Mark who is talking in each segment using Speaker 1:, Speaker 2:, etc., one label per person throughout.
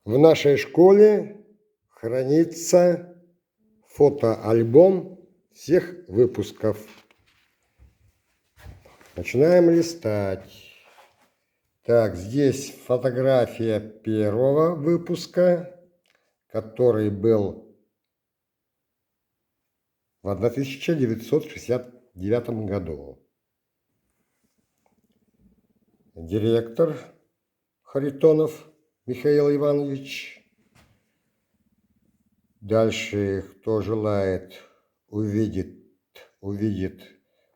Speaker 1: В нашей школе хранится фотоальбом всех выпусков. Начинаем листать. Так, здесь фотография первого выпуска, который был в 1969 году. Директор Харитонов Михаил Иванович. Дальше, кто желает, увидит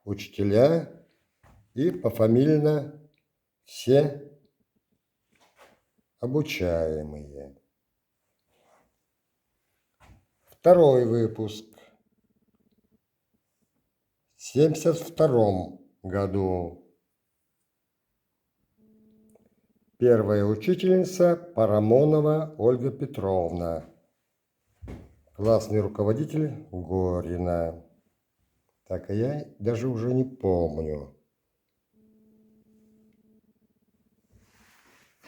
Speaker 1: учителя и пофамильно все обучаемые. Второй выпуск. В 1972 году. Первая учительница Парамонова Ольга Петровна. Классный руководитель Горина. Так, а я даже уже не помню.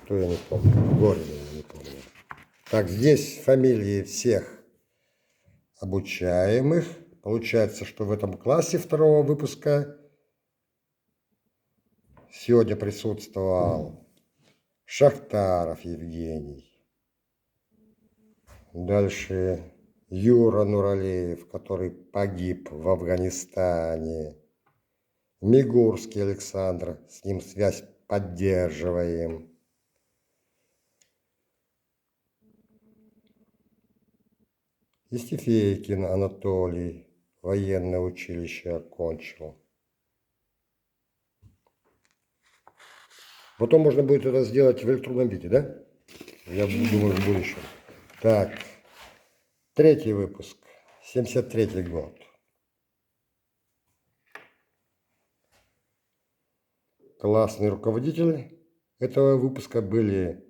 Speaker 1: Что я не помню? Горина я не помню. Так, здесь фамилии всех обучаемых. Получается, что в этом классе второго выпуска сегодня присутствовал Шахтаров Евгений. Дальше Юра Нуралеев, который погиб в Афганистане. Мигурский Александр, с ним связь поддерживаем. Истефейкин Анатолий, военное училище окончил. Потом можно будет это сделать в электронном виде, да? Я думаю, в будущем. Так, третий выпуск, 1973 год. Классный руководитель этого выпуска были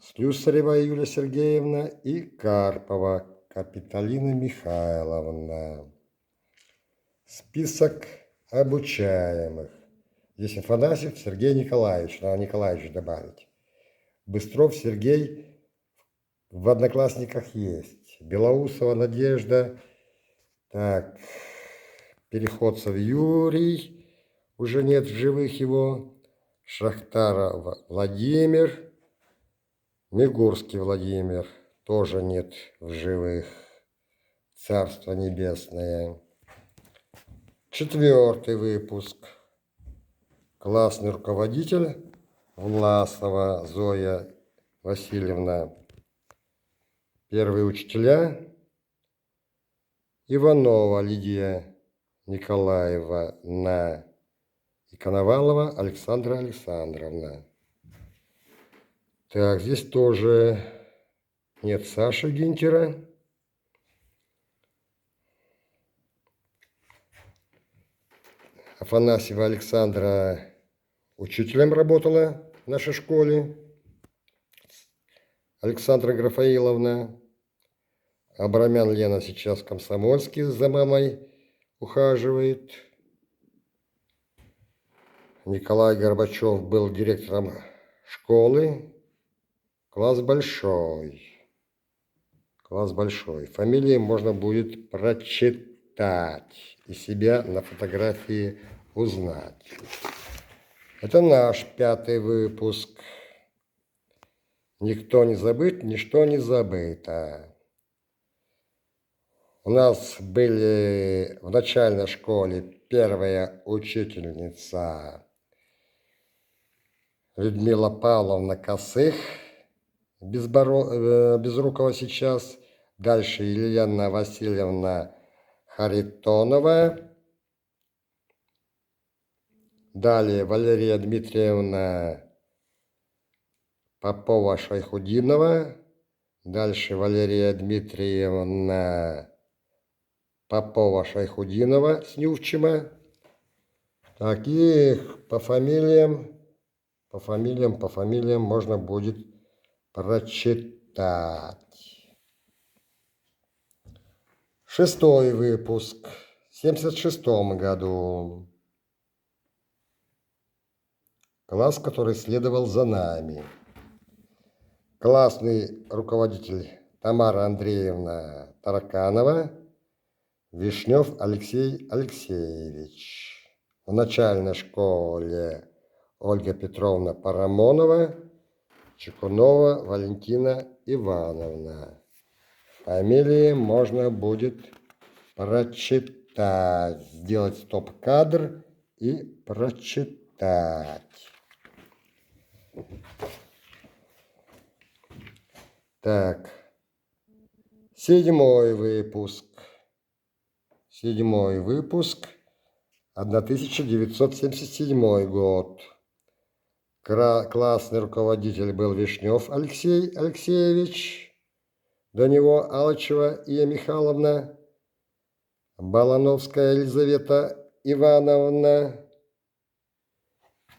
Speaker 1: Слюсарева Юлия Сергеевна и Карпова Капиталина Михайловна. Список обучаемых. Здесь Афанасьев Сергей Николаевич, надо Николаевич добавить. Быстров Сергей в Одноклассниках есть. Белоусова Надежда. Так, Переходцев Юрий. Уже нет в живых его. Шахтаров Владимир. Мигурский Владимир. Тоже нет в живых. Царство небесное. Четвертый выпуск. Классный руководитель Власова Зоя Васильевна. Первые учителя Иванова Лидия Николаевна и Коновалова Александра Александровна. Так, здесь тоже нет Саши Гинтера. Афанасьева Александра учителем работала в нашей школе. Александра Графаиловна. Абрамян Лена сейчас в Комсомольске за мамой ухаживает. Николай Горбачев был директором школы. Класс большой. Класс большой. Фамилии можно будет прочитать и себя на фотографии узнать. Это наш пятый выпуск. Никто не забыт, ничто не забыто. У нас были в начальной школе первая учительница Людмила Павловна Косых, Безрукова сейчас. Дальше Елена Васильевна Харитонова. Далее Валерия Дмитриевна Попова-Шайхудинова. Дальше Валерия Дмитриевна Попова-Шайхудинова с Нювчима. Так, и по фамилиям можно будет прочитать. Шестой выпуск в 1976 году. Класс, который следовал за нами. Классный руководитель Тамара Андреевна Тараканова, Вишнев Алексей Алексеевич. В начальной школе Ольга Петровна Парамонова, Чекунова Валентина Ивановна. Фамилии можно будет прочитать, сделать стоп-кадр и прочитать. Так, седьмой выпуск, 1977 год. Классный руководитель был Вишнев Алексей Алексеевич, до него Алычева Ия Михайловна, Балановская Елизавета Ивановна,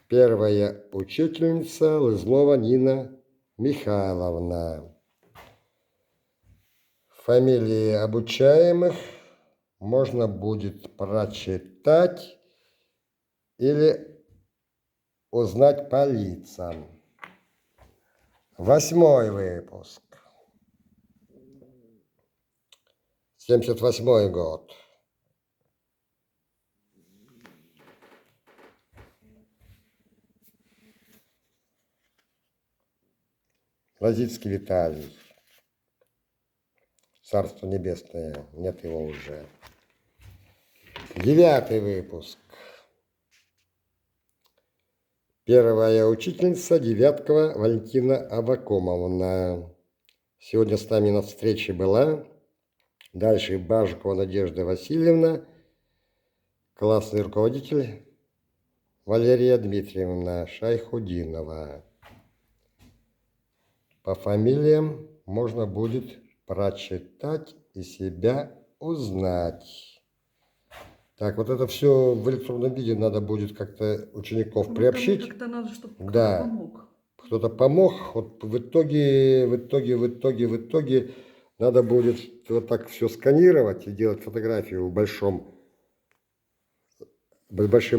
Speaker 1: первая учительница Лызлова Нина Михайловна. Фамилии обучаемых можно будет прочитать или узнать по лицам. 8-й выпуск. 78 год. Лазицкий Виталий. Царство небесное, нет его уже. 9-й выпуск. Первая учительница Девяткова Валентина Авакумовна. Сегодня с нами на встрече была. Дальше Бажикова Надежда Васильевна. Классный руководитель Валерия Дмитриевна Шайхудинова. По фамилиям можно будет прочитать и себя узнать. Так, вот это все в электронном виде надо будет как-то учеников приобщить.
Speaker 2: Как-то надо, чтобы
Speaker 1: да,
Speaker 2: кто-то помог.
Speaker 1: Кто-то помог. Вот в итоге надо будет вот так все сканировать и делать фотографию с большим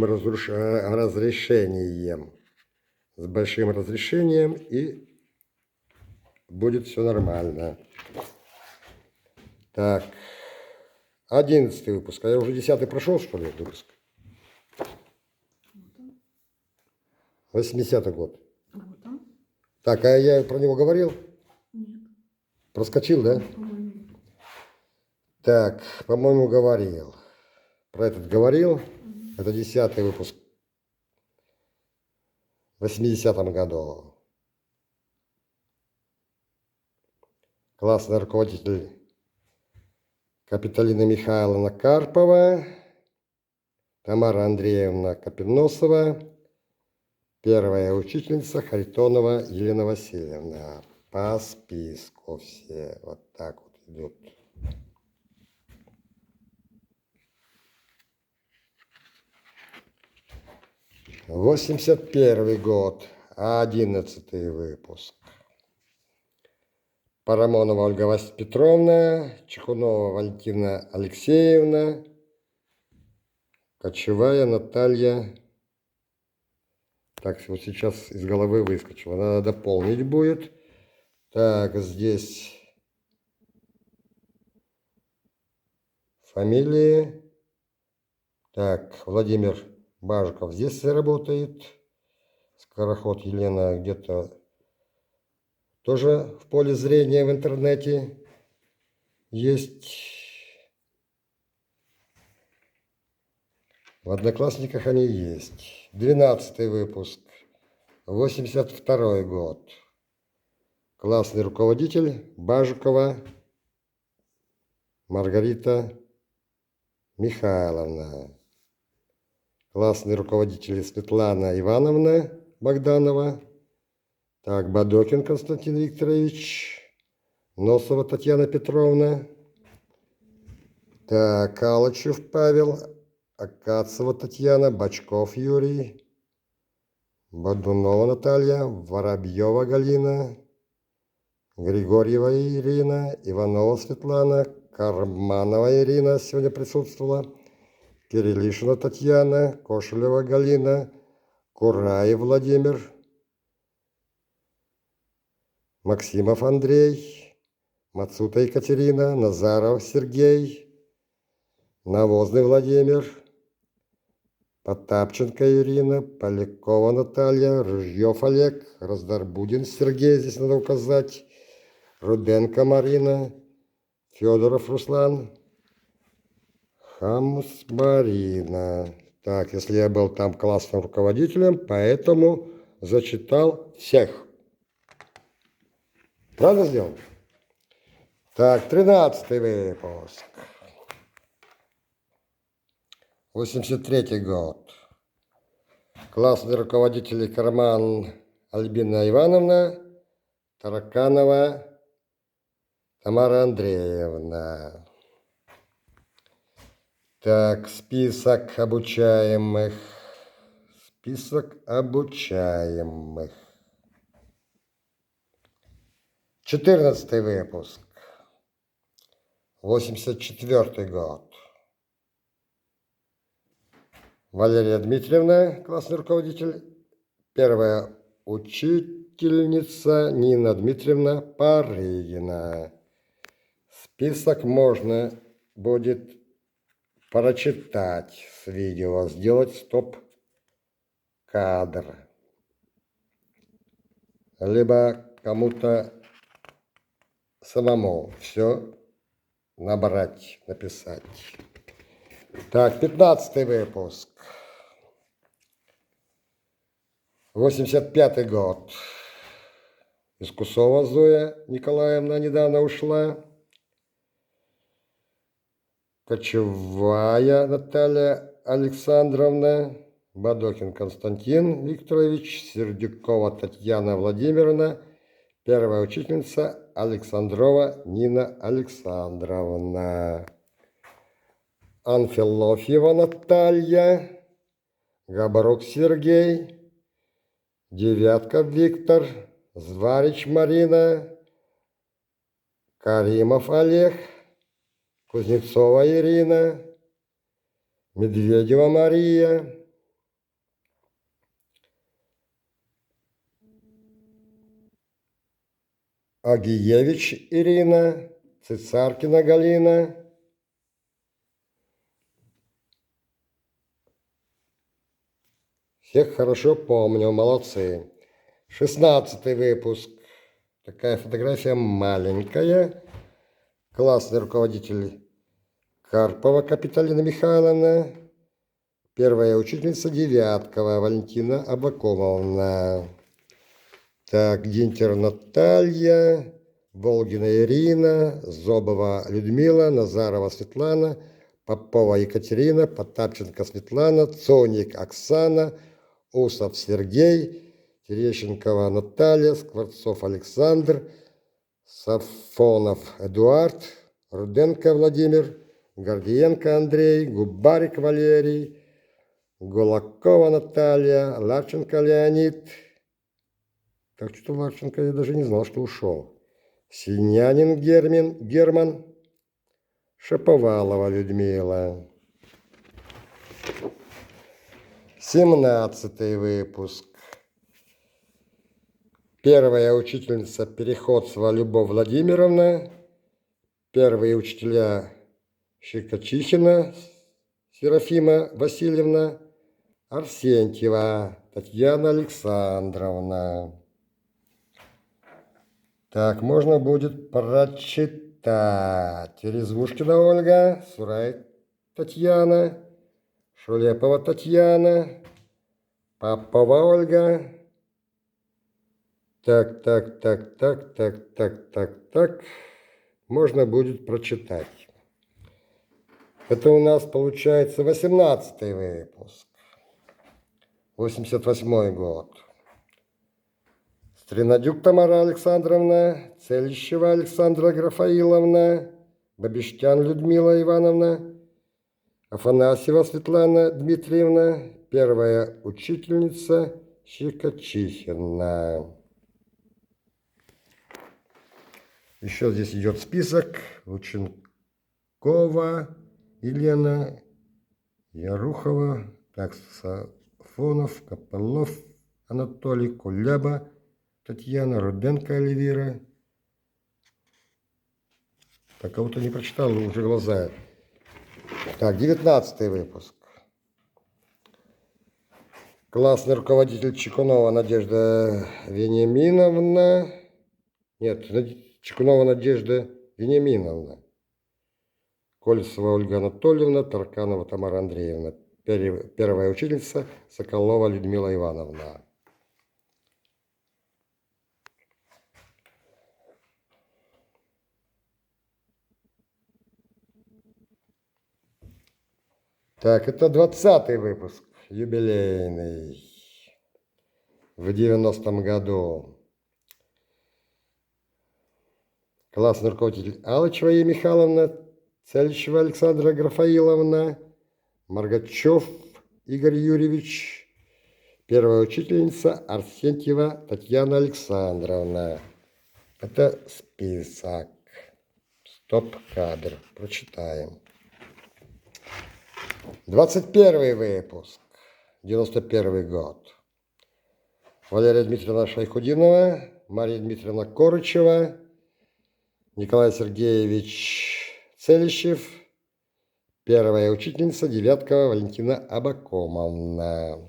Speaker 1: разрешением. С большим разрешением, и будет все нормально. Так, 11-й выпуск. А я уже 10-й прошел, что ли, выпуск? 80-й год.
Speaker 2: Вот он.
Speaker 1: Так, а я про него говорил?
Speaker 2: Нет.
Speaker 1: Проскочил, да?
Speaker 2: По-моему.
Speaker 1: Так, по-моему, говорил. Про этот говорил. Это 10-й выпуск. В 80-м году. Классный руководитель Капиталина Михайловна Карпова, Тамара Андреевна Капиносова, первая учительница Харитонова Елена Васильевна. По списку все вот так вот идут. '81 год, 11-й выпуск. Парамонова Ольга Петровна, Чекунова Валентина Алексеевна, Кочевая Наталья. Так, вот сейчас из головы выскочила. Надо дополнить будет. Так, здесь фамилии. Так, Владимир Бажиков здесь работает. Скороход Елена где-то тоже в поле зрения в интернете есть. В Одноклассниках они есть. 12-й выпуск. 82 год. Классный руководитель Бажикова Маргарита Михайловна. Классный руководитель Светлана Ивановна Богданова. Так, Бадокин Константин Викторович. Носова Татьяна Петровна. Так, Алычев Павел. Акацева Татьяна. Бочков Юрий. Бодунова Наталья. Воробьева Галина. Григорьева Ирина. Иванова Светлана. Карманова Ирина сегодня присутствовала. Кириллишина Татьяна. Кошелева Галина. Кураев Владимир. Максимов Андрей, Мацута Екатерина, Назаров Сергей, Навозный Владимир, Потапченко Ирина, Полякова Наталья, Рыжьев Олег, Раздарбудин Сергей, здесь надо указать, Руденко Марина, Федоров Руслан, Хамус Марина. Так, если я был там классным руководителем, поэтому зачитал всех. Правильно сделал? Так, 13-й выпуск. 83-й год. Классные руководители Карман Альбина Ивановна, Тараканова Тамара Андреевна. Так, список обучаемых. Список обучаемых. 14-й выпуск. 84-й год. Валерия Дмитриевна, классный руководитель. Первая учительница Нина Дмитриевна Парыгина. Список можно будет прочитать с видео, сделать стоп-кадр. Либо кому-то самому все набрать, написать. Так, 15-й выпуск. 85-й год. Искусова Зоя Николаевна недавно ушла. Кочевая Наталья Александровна. Бадокин Константин Викторович. Сердюкова Татьяна Владимировна. Первая учительница Александрова Нина Александровна. Анфилофьева Наталья. Габарук Сергей. Девятка Виктор. Зварич Марина. Каримов Олег. Кузнецова Ирина. Медведева Мария. Агиевич Ирина. Цицаркина Галина. Всех хорошо помню, молодцы. 16-й выпуск. Такая фотография маленькая. Классный руководитель Карпова Капиталина Михайловна. Первая учительница Девяткова Валентина Абакумовна. Так, Гинтер Наталья, Волгина Ирина, Зобова Людмила, Назарова Светлана, Попова Екатерина, Потапченко Светлана, Цоник Оксана, Усов Сергей, Терещенкова Наталья, Скворцов Александр, Сафонов Эдуард, Руденко Владимир, Гордиенко Андрей, Губарик Валерий, Гулакова Наталья, Ларченко Леонид. Так что Ларченко я даже не знал, что ушел. Синянин Герман, Шаповалова Людмила. 17-й выпуск. Первая учительница Переходцева Любовь Владимировна. Первые учителя Щекочихина Серафима Васильевна. Арсентьева Татьяна Александровна. Так, можно будет прочитать. Резвушкина Ольга, Сурай Татьяна, Шулепова Татьяна, Попова Ольга. Так. Можно будет прочитать. Это у нас получается 18-й выпуск. 88-й год. Стринадюк Тамара Александровна, Целищева Александра Графаиловна, Бабиштян Людмила Ивановна, Афанасьева Светлана Дмитриевна, первая учительница Щекочихина. Еще здесь идет список. Лученкова Елена, Ярухова, так, Сафонов, Копылов Анатолий, Куляба, Татьяна, Руденко Эльвира. Так, кого-то не прочитал, уже глаза. Так, 19 выпуск. Классный руководитель Чекунова Надежда Вениаминовна. Нет, Чекунова Надежда Вениаминовна. Колесова Ольга Анатольевна, Тарканова Тамара Андреевна. Первая учительница Соколова Людмила Ивановна. Так, это 20-й выпуск, юбилейный, в 90-м году. Классный руководитель Алычева Е. Михайловна, Целищева Александра Графаиловна, Маргачев Игорь Юрьевич, первая учительница Арсентьева Татьяна Александровна. Это список. Стоп-кадр. Прочитаем. 21 выпуск. 91 год. Валерия Дмитриевна Шайхудинова, Мария Дмитриевна Корычева, Николай Сергеевич Целищев, первая учительница Девяткова Валентина Абакомовна.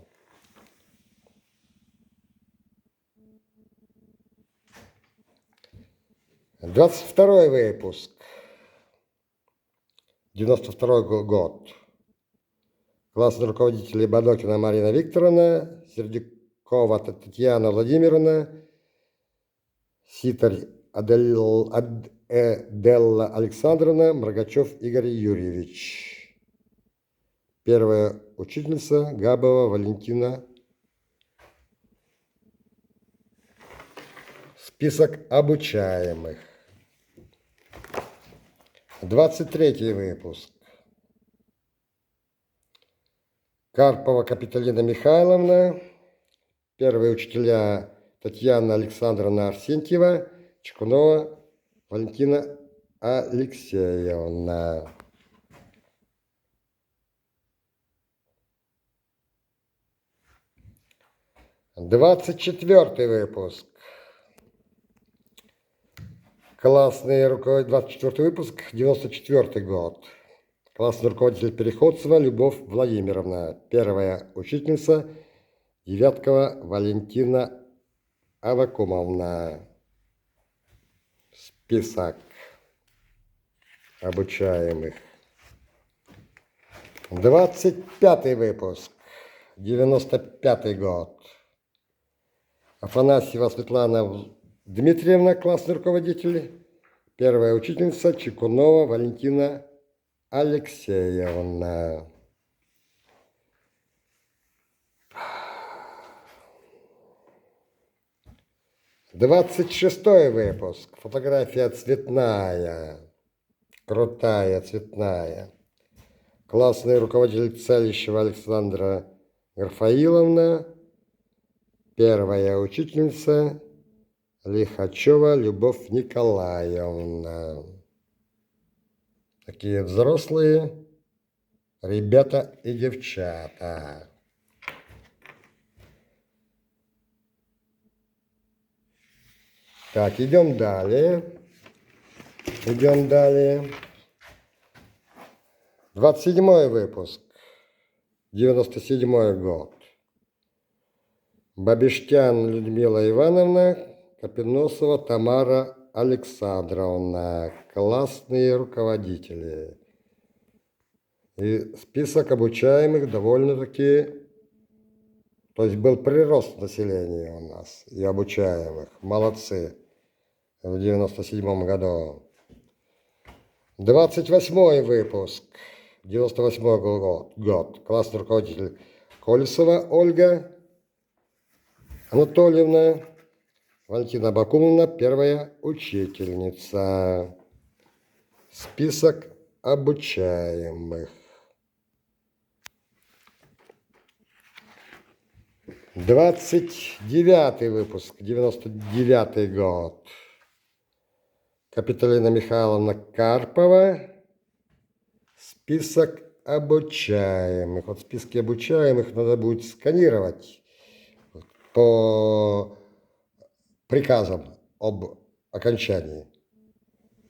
Speaker 1: Двадцать второй выпуск. 92 год. Классные руководители Бадокина Марина Викторовна, Сердюкова Татьяна Владимировна, Ситарь Аделла Александровна, Мрагачев Игорь Юрьевич. Первая учительница Габова Валентина. Список обучаемых. 23 выпуск. Карпова Капиталина Михайловна, первые учителя Татьяна Александровна Арсентьева, Чекунова Валентина Алексеевна. Двадцать четвертый выпуск. Классный руководитель, 24 выпуск, 94 год. Классный руководитель Переходцева Любовь Владимировна, первая учительница Девяткова Валентина Авакумовна. Список обучаемых. 25 выпуск, 95 год. Афанасьева Светлана Дмитриевна, классный руководитель, первая учительница Чекунова Валентина Алексеевна. Двадцать шестой выпуск. Фотография цветная. Крутая, цветная. Классный руководитель Целищева Александра Графаиловна. Первая учительница Лихачева Любовь Николаевна. Такие взрослые ребята и девчата. Так, идем далее. Идем далее. 27 выпуск. 97 год. Бабиштян Людмила Ивановна, Капиносова Тамара Александровна. Классные руководители. И список обучаемых довольно-таки... То есть был прирост населения у нас и обучаемых. Молодцы. В 97 году. 28 выпуск. 98 год. Классный руководитель Колесова Ольга Анатольевна. Валентина Абакумовна, первая учительница. Список обучаемых. 29 выпуск, 99 год. Капиталина Михайловна Карпова. Список обучаемых. Вот списки обучаемых надо будет сканировать по приказом об окончании.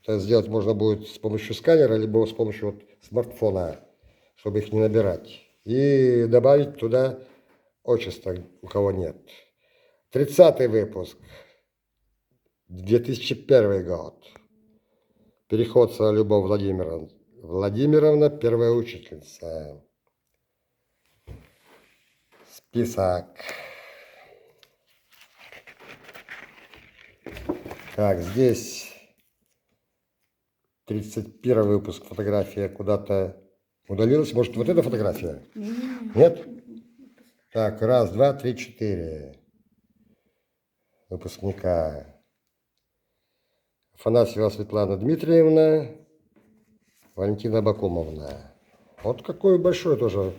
Speaker 1: Это сделать можно будет с помощью сканера, либо с помощью вот смартфона, чтобы их не набирать. И добавить туда отчество, у кого нет. 30-й выпуск. 2001 год. Переходцева Любовь Владимировна, первая учительница. Список. Так, здесь 31 выпуск, фотография куда-то удалилась. Может, вот эта фотография? Нет? Так, раз, два, три, четыре. Выпускника. Афанасьева Светлана Дмитриевна, Валентина Бакумовна. Вот какой большой тоже.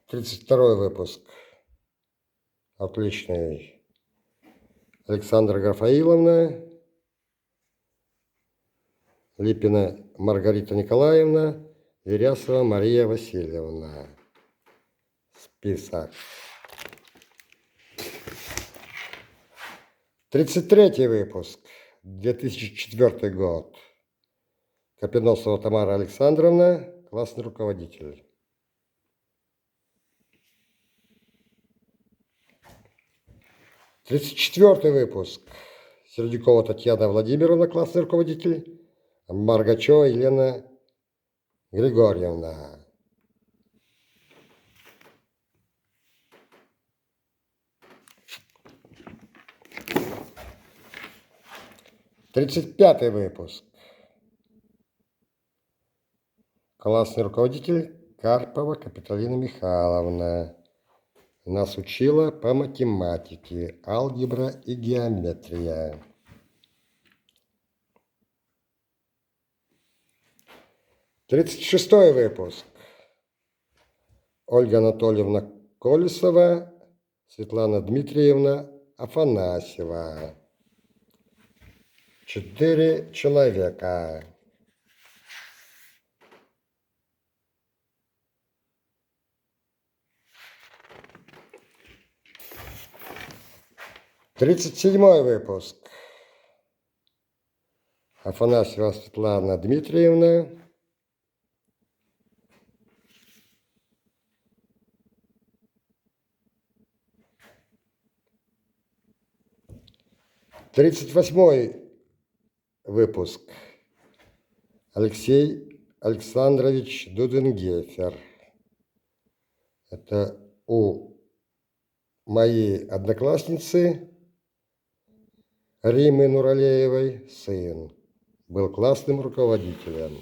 Speaker 1: 32 выпуск. Отличный. Александра Гафаиловна, Липина Маргарита Николаевна, Верясова Мария Васильевна. Список. 33 выпуск. 2004 год. Копеносова Тамара Александровна, классный руководитель. 34 выпуск. Сердюкова Татьяна Владимировна, классный руководитель. Маргачева Елена Григорьевна. Тридцать пятый выпуск. Классный руководитель Карпова Капиталина Михайловна. Нас учила по математике, алгебра и геометрия. 36 выпуск. Ольга Анатольевна Колесова, Светлана Дмитриевна Афанасьева. 4 человека. 37 выпуск. Афанасьева Светлана Дмитриевна. Тридцать восьмой выпуск. Алексей Александрович Дуденгефер. Это у моей одноклассницы Римы Нуралеевой сын. Был классным руководителем.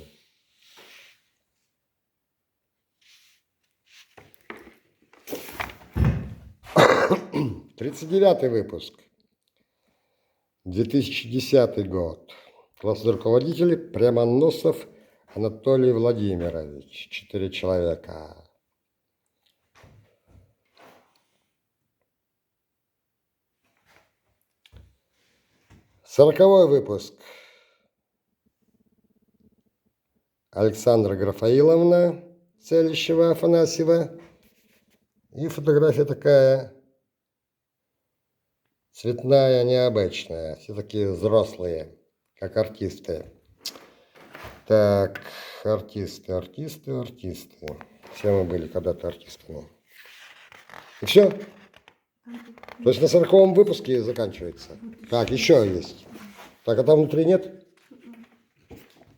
Speaker 1: 39 выпуск. 2010 год. Классный руководитель Прямоносов Анатолий Владимирович. 4 человека. 40 выпуск. Александра Графаиловна Целищева Афанасьева. И фотография такая цветная, необычная. Все такие взрослые, как артисты. Так, артисты. Все мы были когда-то артистами. И все. То есть на 40-м выпуске заканчивается. Так, еще есть. Так, а там внутри нет?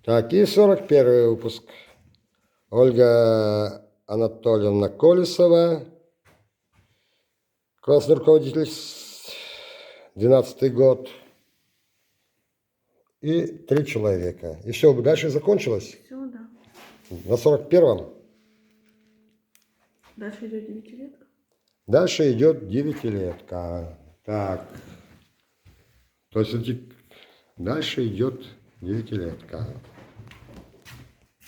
Speaker 1: Так, и 41 выпуск. Ольга Анатольевна Колесова. Классный руководитель, 12-й год. И 3 человека. И все, дальше закончилось?
Speaker 2: Все, да.
Speaker 1: На 41-м?
Speaker 2: Дальше идет 9-летка.
Speaker 1: Дальше идет 9-летка. Так. То есть дальше идет 9-летка.